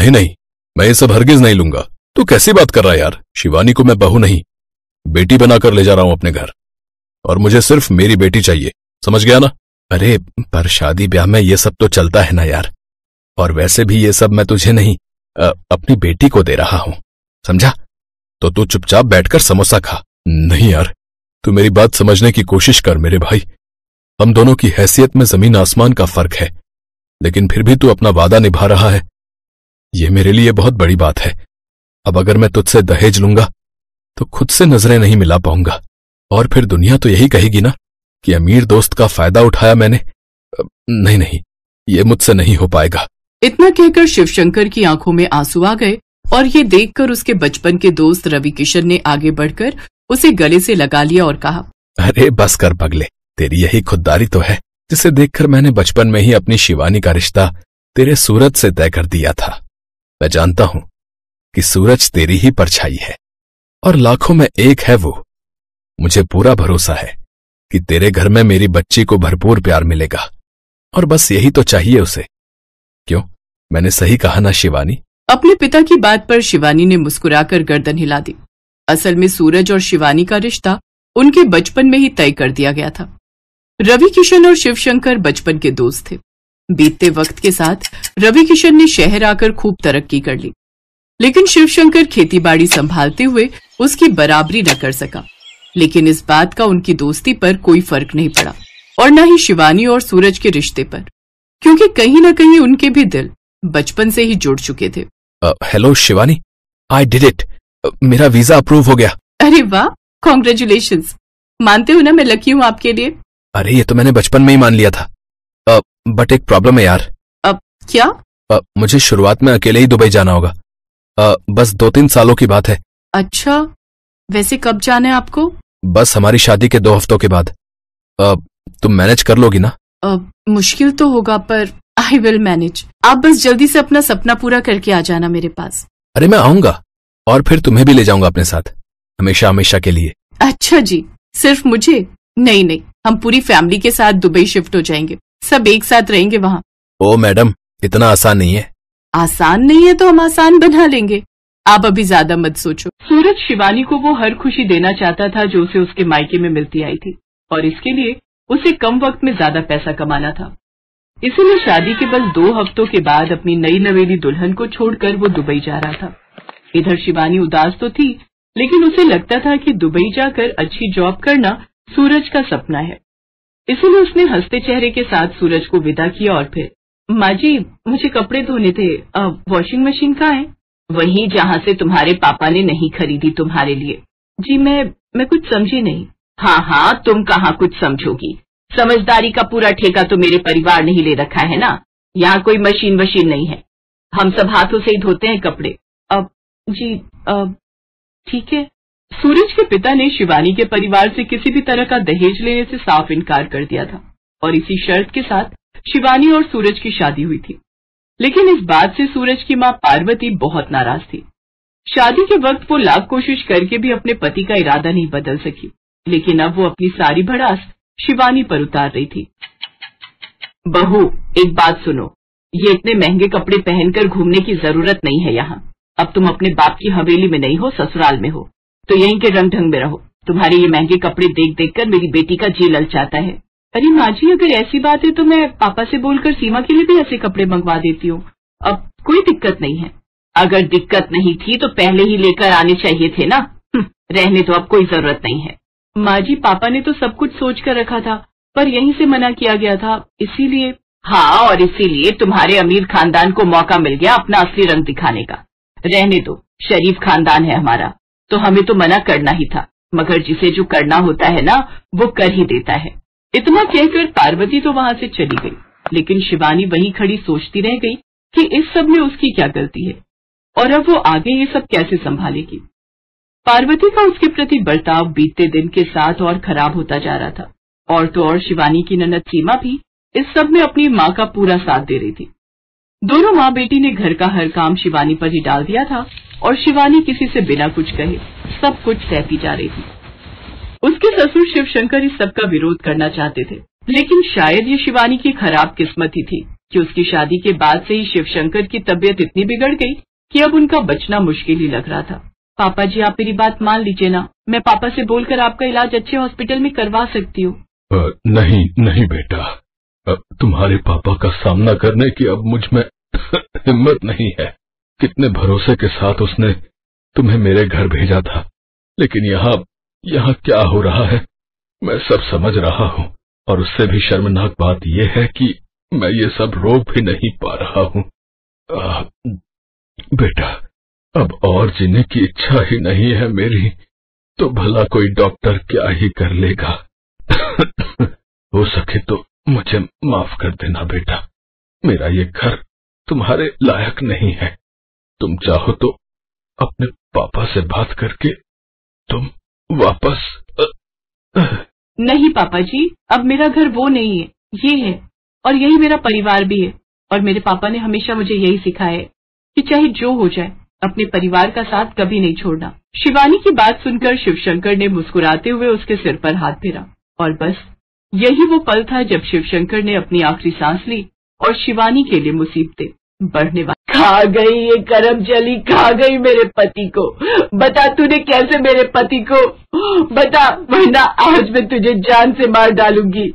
नहीं नहीं, मैं ये सब हरगिज नहीं लूंगा। तू कैसी बात कर रहा है यार? शिवानी को मैं बहू नहीं, बेटी बनाकर ले जा रहा हूं अपने घर, और मुझे सिर्फ मेरी बेटी चाहिए, समझ गया ना? अरे पर शादी ब्याह में ये सब तो चलता है ना यार, और वैसे भी ये सब मैं तुझे नहीं अपनी बेटी को दे रहा हूं, समझा? तो तू चुपचाप बैठकर समोसा खा। नहीं यार, तू मेरी बात समझने की कोशिश कर मेरे भाई। हम दोनों की हैसियत में जमीन आसमान का फर्क है, लेकिन फिर भी तू अपना वादा निभा रहा है, ये मेरे लिए बहुत बड़ी बात है। अब अगर मैं तुझसे दहेज लूंगा तो खुद से नजरें नहीं मिला पाऊंगा, और फिर दुनिया तो यही कहेगी ना कि अमीर दोस्त का फायदा उठाया मैंने। नहीं नहीं, ये मुझसे नहीं हो पाएगा। इतना कहकर शिवशंकर की आंखों में आंसू आ गए, और ये देखकर उसके बचपन के दोस्त रवि किशन ने आगे बढ़कर उसे गले से लगा लिया और कहा, अरे बस कर पगले, तेरी यही खुददारी तो है जिसे देखकर मैंने बचपन में ही अपनी शिवानी का रिश्ता तेरे सूरज से तय कर दिया था। मैं जानता हूं कि सूरज तेरी ही परछाई है, और लाखों में एक है वो। मुझे पूरा भरोसा है कि तेरे घर में मेरी बच्ची को भरपूर प्यार मिलेगा, और बस यही तो चाहिए उसे। क्यों, मैंने सही कहा ना शिवानी? अपने पिता की बात पर शिवानी ने मुस्कुराकर गर्दन हिला दी। असल में सूरज और शिवानी का रिश्ता उनके बचपन में ही तय कर दिया गया था। रवि किशन और शिवशंकर बचपन के दोस्त थे। बीतते वक्त के साथ रवि किशन ने शहर आकर खूब तरक्की कर ली, लेकिन शिवशंकर खेतीबाड़ी संभालते हुए उसकी बराबरी न कर सका। लेकिन इस बात का उनकी दोस्ती पर कोई फर्क नहीं पड़ा, और न ही शिवानी और सूरज के रिश्ते पर, क्योंकि कहीं न कहीं उनके भी दिल बचपन से ही जुड़ चुके थे। Hello Shivani, I did it, मेरा वीजा अप्रूव हो गया। अरे वाह, कॉन्ग्रेचुलेशंस। मानते हो ना मैं लकी हूँ आपके लिए। अरे ये तो मैंने बचपन में ही मान लिया था, बट एक प्रॉब्लम है यार। क्या? मुझे शुरुआत में अकेले ही दुबई जाना होगा, बस 2-3 सालों की बात है। अच्छा, वैसे कब जाना है आपको? बस हमारी शादी के 2 हफ्तों के बाद। तुम मैनेज कर लोगी ना? मुश्किल तो होगा, पर आई विल मैनेज। आप बस जल्दी से अपना सपना पूरा करके आ जाना मेरे पास। अरे मैं आऊंगा, और फिर तुम्हें भी ले जाऊंगा अपने साथ, हमेशा हमेशा के लिए। अच्छा जी, सिर्फ मुझे? नहीं नहीं, हम पूरी फैमिली के साथ दुबई शिफ्ट हो जाएंगे, सब एक साथ रहेंगे वहाँ। ओ मैडम, इतना आसान नहीं है। आसान नहीं है तो हम आसान बना लेंगे, आप अभी ज्यादा मत सोचो। सूरज शिवानी को वो हर खुशी देना चाहता था जो उसे उसके मायके में मिलती आई थी, और इसके लिए उसे कम वक्त में ज्यादा पैसा कमाना था। इसीलिए शादी के बस 2 हफ्तों के बाद अपनी नई नवेली दुल्हन को छोड़कर वो दुबई जा रहा था। इधर शिवानी उदास तो थी, लेकिन उसे लगता था कि दुबई जाकर अच्छी जॉब करना सूरज का सपना है। इसीलिए उसने हंसते चेहरे के साथ सूरज को विदा किया, और फिर, माँ जी मुझे कपड़े धोने थे, वॉशिंग मशीन कहाँ है? वहीं जहाँ से तुम्हारे पापा ने नहीं खरीदी तुम्हारे लिए। जी मैं कुछ समझी नहीं। हाँ हाँ, तुम कहाँ कुछ समझोगी, समझदारी का पूरा ठेका तो मेरे परिवार ने ही ले रखा है ना। यहाँ कोई मशीन वशीन नहीं है, हम सब हाथों से ही धोते हैं कपड़े। जी ठीक है। सूरज के पिता ने शिवानी के परिवार से किसी भी तरह का दहेज लेने से साफ इनकार कर दिया था, और इसी शर्त के साथ शिवानी और सूरज की शादी हुई थी। लेकिन इस बात से सूरज की माँ पार्वती बहुत नाराज थी। शादी के वक्त वो लाख कोशिश करके भी अपने पति का इरादा नहीं बदल सकी, लेकिन अब वो अपनी सारी भड़ास शिवानी पर उतार रही थी। बहू, एक बात सुनो, ये इतने महंगे कपड़े पहनकर घूमने की जरूरत नहीं है यहाँ। अब तुम अपने बाप की हवेली में नहीं हो, ससुराल में हो, तो यहीं के रंग ढंग में रहो। तुम्हारे ये महंगे कपड़े देख देख कर मेरी बेटी का जी ललचाता है। अरे माँ जी, अगर ऐसी बात है तो मैं पापा से बोलकर सीमा के लिए भी ऐसे कपड़े मंगवा देती हूँ, अब कोई दिक्कत नहीं है। अगर दिक्कत नहीं थी तो पहले ही लेकर आने चाहिए थे ना। रहने तो अब कोई जरूरत नहीं है। माँ जी, पापा ने तो सब कुछ सोच कर रखा था, पर यहीं से मना किया गया था, इसीलिए। हाँ, और इसीलिए तुम्हारे अमीर खानदान को मौका मिल गया अपना असली रंग दिखाने का। रहने दो, शरीफ खानदान है हमारा, तो हमें तो मना करना ही था, मगर जिसे जो करना होता है ना वो कर ही देता है। इतना कहकर पार्वती तो वहां से चली गई, लेकिन शिवानी वहीं खड़ी सोचती रह गई कि इस सब में उसकी क्या गलती है, और अब वो आगे ये सब कैसे संभालेगी। पार्वती का उसके प्रति बर्ताव बीतते दिन के साथ और खराब होता जा रहा था, और तो और शिवानी की ननद सीमा भी इस सब में अपनी माँ का पूरा साथ दे रही थी। दोनों माँ बेटी ने घर का हर काम शिवानी पर ही डाल दिया था, और शिवानी किसी से बिना कुछ कहे सब कुछ सहती जा रही थी। उसके ससुर शिवशंकर इस सब का विरोध करना चाहते थे, लेकिन शायद ये शिवानी की खराब किस्मत ही थी कि उसकी शादी के बाद से ही शिवशंकर की तबीयत इतनी बिगड़ गई कि अब उनका बचना मुश्किल ही लग रहा था। पापा जी, आप मेरी बात मान लीजिए ना, मैं पापा से बोलकर आपका इलाज अच्छे हॉस्पिटल में करवा सकती हूँ। नहीं नहीं बेटा, तुम्हारे पापा का सामना करने की अब मुझ में हिम्मत नहीं है। कितने भरोसे के साथ उसने तुम्हें मेरे घर भेजा था, लेकिन यहाँ क्या हो रहा है मैं सब समझ रहा हूँ। और उससे भी शर्मनाक बात यह है कि मैं ये सब रोक भी नहीं पा रहा हूँ। बेटा, अब और जीने की इच्छा ही नहीं है मेरी, तो भला कोई डॉक्टर क्या ही कर लेगा। हो सके तो मुझे माफ कर देना बेटा, मेरा ये घर तुम्हारे लायक नहीं है। तुम चाहो तो अपने पापा से बात करके तुम वापस नहीं पापा जी, अब मेरा घर वो नहीं है, ये है, और यही मेरा परिवार भी है। और मेरे पापा ने हमेशा मुझे यही सिखाया है कि चाहे जो हो जाए अपने परिवार का साथ कभी नहीं छोड़ना। शिवानी की बात सुनकर शिवशंकर ने मुस्कुराते हुए उसके सिर पर हाथ फेरा, और बस यही वो पल था जब शिवशंकर ने अपनी आखिरी सांस ली और शिवानी के लिए मुसीबतें बढ़ने वाली। खा गई ये करम चली, खा गई मेरे पति को। बता तूने कैसे मेरे पति को, बता, वरना आज मैं तुझे जान से मार डालूंगी।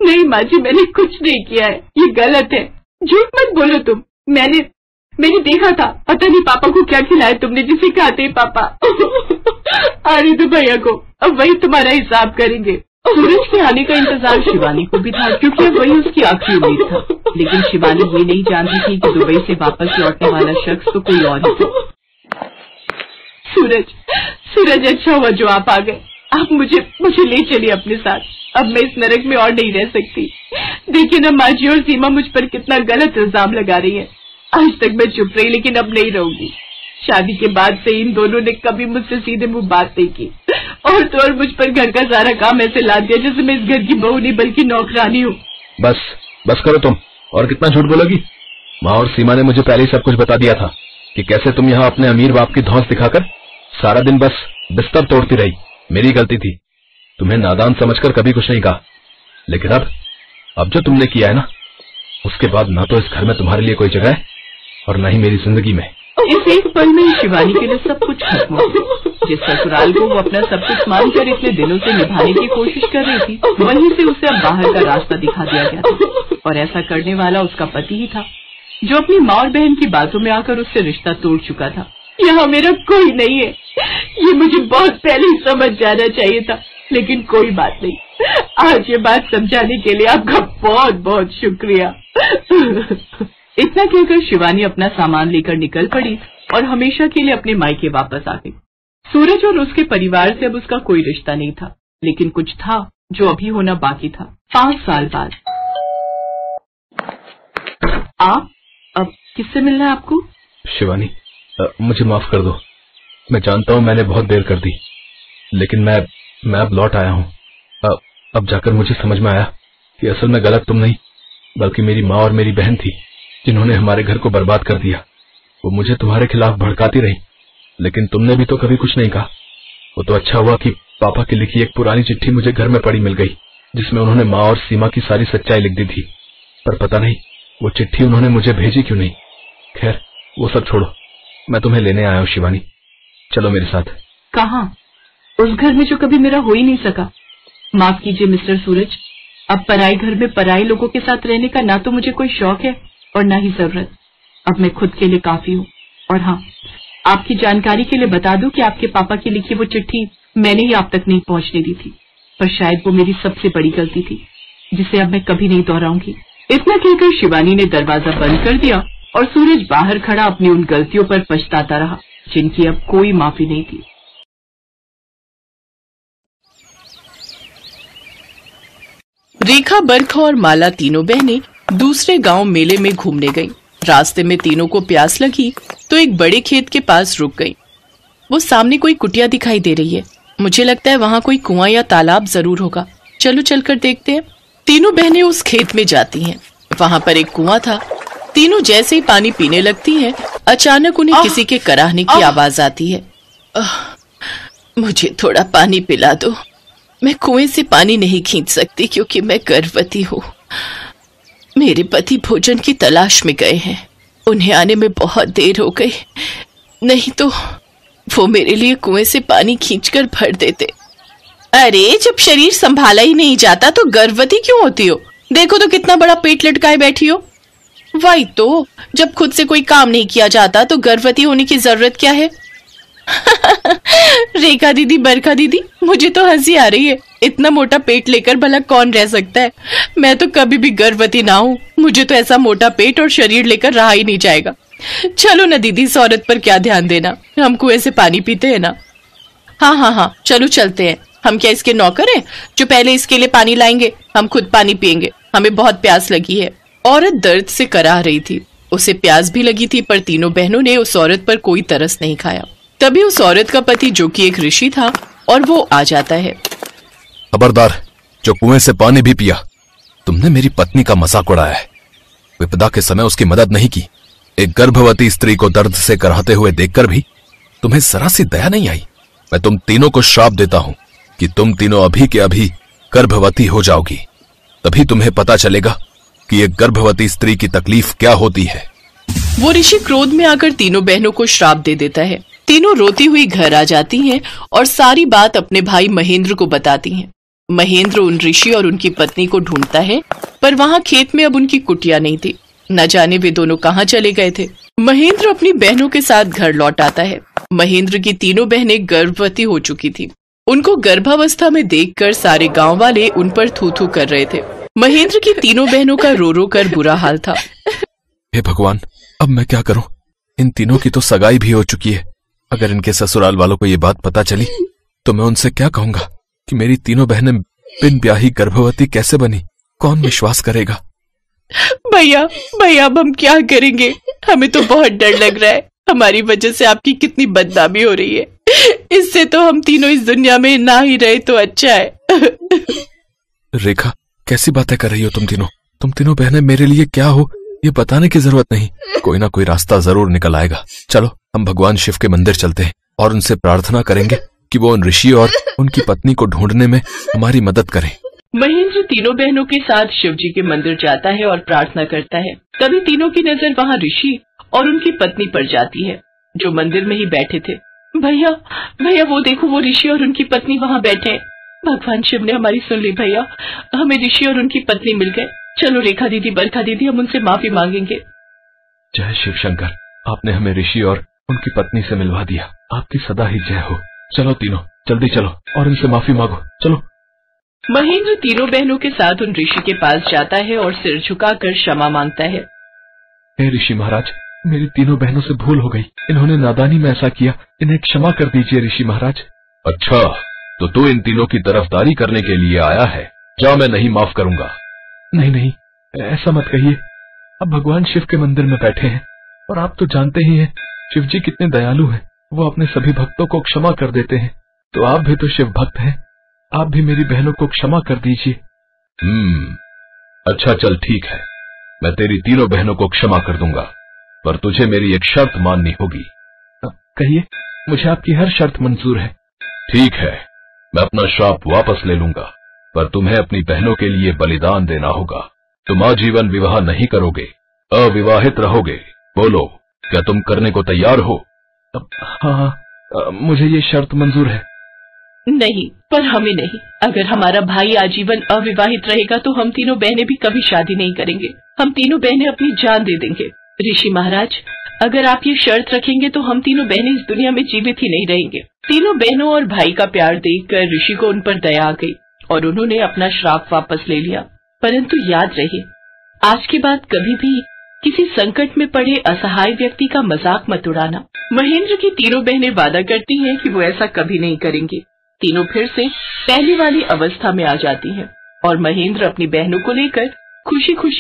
नहीं माँ जी, मैंने कुछ नहीं किया है, ये गलत है, झूठ मत बोलो तुम। मैंने देखा था, पता नहीं पापा को क्या खिलाया तुमने जिसे खाते ही पापा। अरे तो भैया को अब वही तुम्हारा हिसाब करेंगे। सूरज के आने का इंतजार शिवानी को भी था, क्योंकि अब वही उसकी आखिरी उम्मीद था। लेकिन शिवानी ये नहीं जानती थी कि दुबई से वापस लौटने वाला शख्स तो कोई और ही था। सूरज, अच्छा हुआ जो आप आ गए। आप मुझे ले चलिए अपने साथ, अब मैं इस नरक में और नहीं रह सकती। देखिए ना माँ जी और सीमा मुझ पर कितना गलत इल्जाम लगा रही है। आज तक मैं चुप रही, लेकिन अब नहीं रहूंगी। शादी के बाद से इन दोनों ने कभी मुझसे सीधे मुंह बात नहीं की, और तो और मुझ पर घर का सारा काम ऐसे ला दिया जैसे मैं इस घर की बहू नहीं बल्कि नौकरानी हूँ। बस करो तुम, और कितना झूठ बोलोगी। माँ और सीमा ने मुझे पहले ही सब कुछ बता दिया था कि कैसे तुम यहाँ अपने अमीर बाप की धौंस दिखाकर सारा दिन बस बिस्तर तोड़ती रही। मेरी गलती थी, तुम्हें नादान समझकर कभी कुछ नहीं कहा। लेकिन अब जो तुमने किया है ना, उसके बाद ना तो इस घर में तुम्हारे लिए कोई जगह है और न ही मेरी जिंदगी में। इस एक पल में शिवानी के लिए सब कुछ खत्म हो गया। जिस ससुराल को वो अपना सब कुछ मानकर इतने दिनों से निभाने की कोशिश कर रही थी, वहीं से उसे अब बाहर का रास्ता दिखा दिया गया था, और ऐसा करने वाला उसका पति ही था, जो अपनी माँ और बहन की बातों में आकर उससे रिश्ता तोड़ चुका था। यहाँ मेरा कोई नहीं है, ये मुझे बहुत पहले ही समझ जाना चाहिए था, लेकिन कोई बात नहीं। आज ये बात समझाने के लिए आपका बहुत बहुत शुक्रिया। इतना कहकर शिवानी अपना सामान लेकर निकल पड़ी और हमेशा के लिए अपने मायके वापस आ गई। सूरज और उसके परिवार से अब उसका कोई रिश्ता नहीं था, लेकिन कुछ था जो अभी होना बाकी था। 5 साल बाद। आप अब किससे मिलना है आपको? शिवानी, मुझे माफ कर दो। मैं जानता हूँ मैंने बहुत देर कर दी, लेकिन मैं अब लौट आया हूँ। अब जाकर मुझे समझ में आया कि असल में गलत तुम नहीं, बल्कि मेरी माँ और मेरी बहन थी, जिन्होंने हमारे घर को बर्बाद कर दिया। वो मुझे तुम्हारे खिलाफ भड़काती रही, लेकिन तुमने भी तो कभी कुछ नहीं कहा। वो तो अच्छा हुआ कि पापा की लिखी एक पुरानी चिट्ठी मुझे घर में पड़ी मिल गई, जिसमें उन्होंने माँ और सीमा की सारी सच्चाई लिख दी थी। पर पता नहीं वो चिट्ठी उन्होंने मुझे भेजी क्यों नहीं। खैर, वो सब छोड़ो, मैं तुम्हें लेने आया हूँ शिवानी, चलो मेरे साथ। कहाँ? उस घर में जो कभी मेरा हो ही नहीं सका। माफ कीजिए मिस्टर सूरज, अब पराई घर में पराई लोगों के साथ रहने का ना तो मुझे कोई शौक है और ना ही जरूरत। अब मैं खुद के लिए काफी हूँ। और हाँ, आपकी जानकारी के लिए बता दूं कि आपके पापा की लिखी वो चिट्ठी मैंने ही आप तक नहीं पहुँचने दी थी, पर शायद वो मेरी सबसे बड़ी गलती थी, जिसे अब मैं कभी नहीं दोहराऊंगी। इतना कहकर शिवानी ने दरवाजा बंद कर दिया और सूरज बाहर खड़ा अपनी उन गलतियों पर पछताता रहा, जिनकी अब कोई माफी नहीं थी। रेखा, बरखा और माला तीनों बहनें दूसरे गांव मेले में घूमने गईं। रास्ते में तीनों को प्यास लगी तो एक बड़े खेत के पास रुक गईं। वो सामने कोई कुटिया दिखाई दे रही है। मुझे लगता है वहां कोई कुआं या तालाब जरूर होगा। चलो चलकर देखते हैं। तीनों बहनें उस खेत में जाती हैं। वहां पर एक कुआं था। तीनों जैसे ही पानी पीने लगती हैं, अचानक उन्हें किसी के कराहने की आवाज आती है। मुझे थोड़ा पानी पिला दो। मैं कुएं से पानी नहीं खींच सकती क्योंकि मैं गर्भवती हूँ। मेरे पति भोजन की तलाश में गए हैं। उन्हें आने में बहुत देर हो गई, नहीं तो वो मेरे लिए कुएं से पानी खींचकर भर देते। अरे जब शरीर संभाला ही नहीं जाता तो गर्भवती क्यों होती हो? देखो तो कितना बड़ा पेट लटकाए बैठी हो। वही तो, जब खुद से कोई काम नहीं किया जाता तो गर्भवती होने की जरूरत क्या है? रेखा दीदी, बरखा दीदी, मुझे तो हंसी आ रही है। इतना मोटा पेट लेकर भला कौन रह सकता है? मैं तो कभी भी गर्भवती ना हूँ। मुझे तो ऐसा मोटा पेट और शरीर लेकर रहा ही नहीं जाएगा। चलो ना दीदी, इस औरत पर क्या ध्यान देना, हम कुएं से पानी पीते हैं ना। हाँ, चलो चलते हैं। हम क्या इसके नौकर हैं जो पहले इसके लिए पानी लाएंगे? हम खुद पानी पियेंगे, हमें बहुत प्यास लगी है। औरत दर्द से कराह रही थी, उसे प्यास भी लगी थी, पर तीनों बहनों ने उस औरत पर कोई तरस नहीं खाया। तभी उस औरत का पति, जो कि एक ऋषि था, और वो आ जाता है। खबरदार, जो कुएं से पानी भी पिया, तुमने मेरी पत्नी का मजाक उड़ाया है। विपदा के समय उसकी मदद नहीं की। एक गर्भवती स्त्री को दर्द से कराहते हुए देखकर भी तुम्हें जरा सी दया नहीं आई। मैं तुम तीनों को श्राप देता हूं कि तुम तीनों अभी के अभी गर्भवती हो जाओगी। तभी तुम्हें पता चलेगा कि एक गर्भवती स्त्री की तकलीफ क्या होती है। वो ऋषि क्रोध में आकर तीनों बहनों को श्राप दे देता है। तीनों रोती हुई घर आ जाती हैं और सारी बात अपने भाई महेंद्र को बताती हैं। महेंद्र उन ऋषि और उनकी पत्नी को ढूंढता है, पर वहाँ खेत में अब उनकी कुटिया नहीं थी। न जाने वे दोनों कहाँ चले गए थे। महेंद्र अपनी बहनों के साथ घर लौट आता है। महेंद्र की तीनों बहनें गर्भवती हो चुकी थी। उनको गर्भावस्था में देखकर सारे गांव वाले उन पर थू थू कर रहे थे। महेंद्र की तीनों बहनों का रो रो कर बुरा हाल था। हे भगवान, अब मैं क्या करूं? इन तीनों की तो सगाई भी हो चुकी है। अगर इनके ससुराल वालों को ये बात पता चली तो मैं उनसे क्या कहूंगा कि मेरी तीनों बहनें बिन ब्याही गर्भवती कैसे बनी? कौन विश्वास करेगा? भैया, अब हम क्या करेंगे? हमें तो बहुत डर लग रहा है। हमारी वजह से आपकी कितनी बदनामी हो रही है। इससे तो हम तीनों इस दुनिया में ना ही रहे तो अच्छा है। रेखा, कैसी बातें कर रही हो तुम तीनों? तुम तीनों बहनें मेरे लिए क्या हो ये बताने की जरूरत नहीं। कोई ना कोई रास्ता जरूर निकल आएगा। चलो हम भगवान शिव के मंदिर चलते हैं और उनसे प्रार्थना करेंगे कि वो उन ऋषि और उनकी पत्नी को ढूंढने में हमारी मदद करें। महेंद्र तीनों बहनों के साथ शिव जी के मंदिर जाता है और प्रार्थना करता है। तभी तीनों की नजर वहाँ ऋषि और उनकी पत्नी पर जाती है, जो मंदिर में ही बैठे थे। भैया, वो देखो, वो ऋषि और उनकी पत्नी वहाँ बैठे हैं। भगवान शिव ने हमारी सुन ली भैया, हमें ऋषि और उनकी पत्नी मिल गए। चलो रेखा दीदी, बरखा दीदी, हम उनसे माफी मांगेंगे। जय शिव शंकर, आपने हमें ऋषि और उनकी पत्नी से मिलवा दिया। आपकी सदा ही जय हो। चलो तीनों, जल्दी चलो और इनसे माफी मांगो। चलो। महेंद्र तीनों बहनों के साथ उन ऋषि के पास जाता है और सिर झुकाकर क्षमा मांगता है। हे ऋषि महाराज, मेरी तीनों बहनों से भूल हो गई। इन्होंने नादानी में ऐसा किया, इन्हें क्षमा कर दीजिए ऋषि महाराज। अच्छा, तो तू इन तीनों की तरफदारी करने के लिए आया है? क्या मैं नहीं माफ करूंगा? नहीं, ऐसा मत कहिए। अब भगवान शिव के मंदिर में बैठे हैं और आप तो जानते ही हैं शिव जी कितने दयालु हैं। वो अपने सभी भक्तों को क्षमा कर देते हैं। तो आप भी तो शिव भक्त हैं, आप भी मेरी बहनों को क्षमा कर दीजिए। अच्छा चल ठीक है, मैं तेरी तीनों बहनों को क्षमा कर दूंगा, पर तुझे मेरी एक शर्त माननी होगी। कहिए, मुझे आपकी हर शर्त मंजूर है। ठीक है, मैं अपना श्राप वापस ले लूंगा, पर तुम्हें अपनी बहनों के लिए बलिदान देना होगा। तुम आजीवन विवाह नहीं करोगे, अविवाहित रहोगे। बोलो, क्या तुम करने को तैयार हो? हाँ, मुझे ये शर्त मंजूर है। नहीं, पर हमें नहीं। अगर हमारा भाई आजीवन अविवाहित रहेगा तो हम तीनों बहनें भी कभी शादी नहीं करेंगे। हम तीनों बहनें अपनी जान दे देंगे। ऋषि महाराज, अगर आप ये शर्त रखेंगे तो हम तीनों बहनें इस दुनिया में जीवित ही नहीं रहेंगे। तीनों बहनों और भाई का प्यार देखकर ऋषि को उन पर दया आ गई और उन्होंने अपना श्राप वापस ले लिया। परंतु याद रहे, आज के बाद कभी भी किसी संकट में पड़े असहाय व्यक्ति का मजाक मत उड़ाना। महेंद्र की तीनों बहनें वादा करती हैं कि वो ऐसा कभी नहीं करेंगे। तीनों फिर से पहली वाली अवस्था में आ जाती हैं और महेंद्र अपनी बहनों को लेकर खुशी खुशी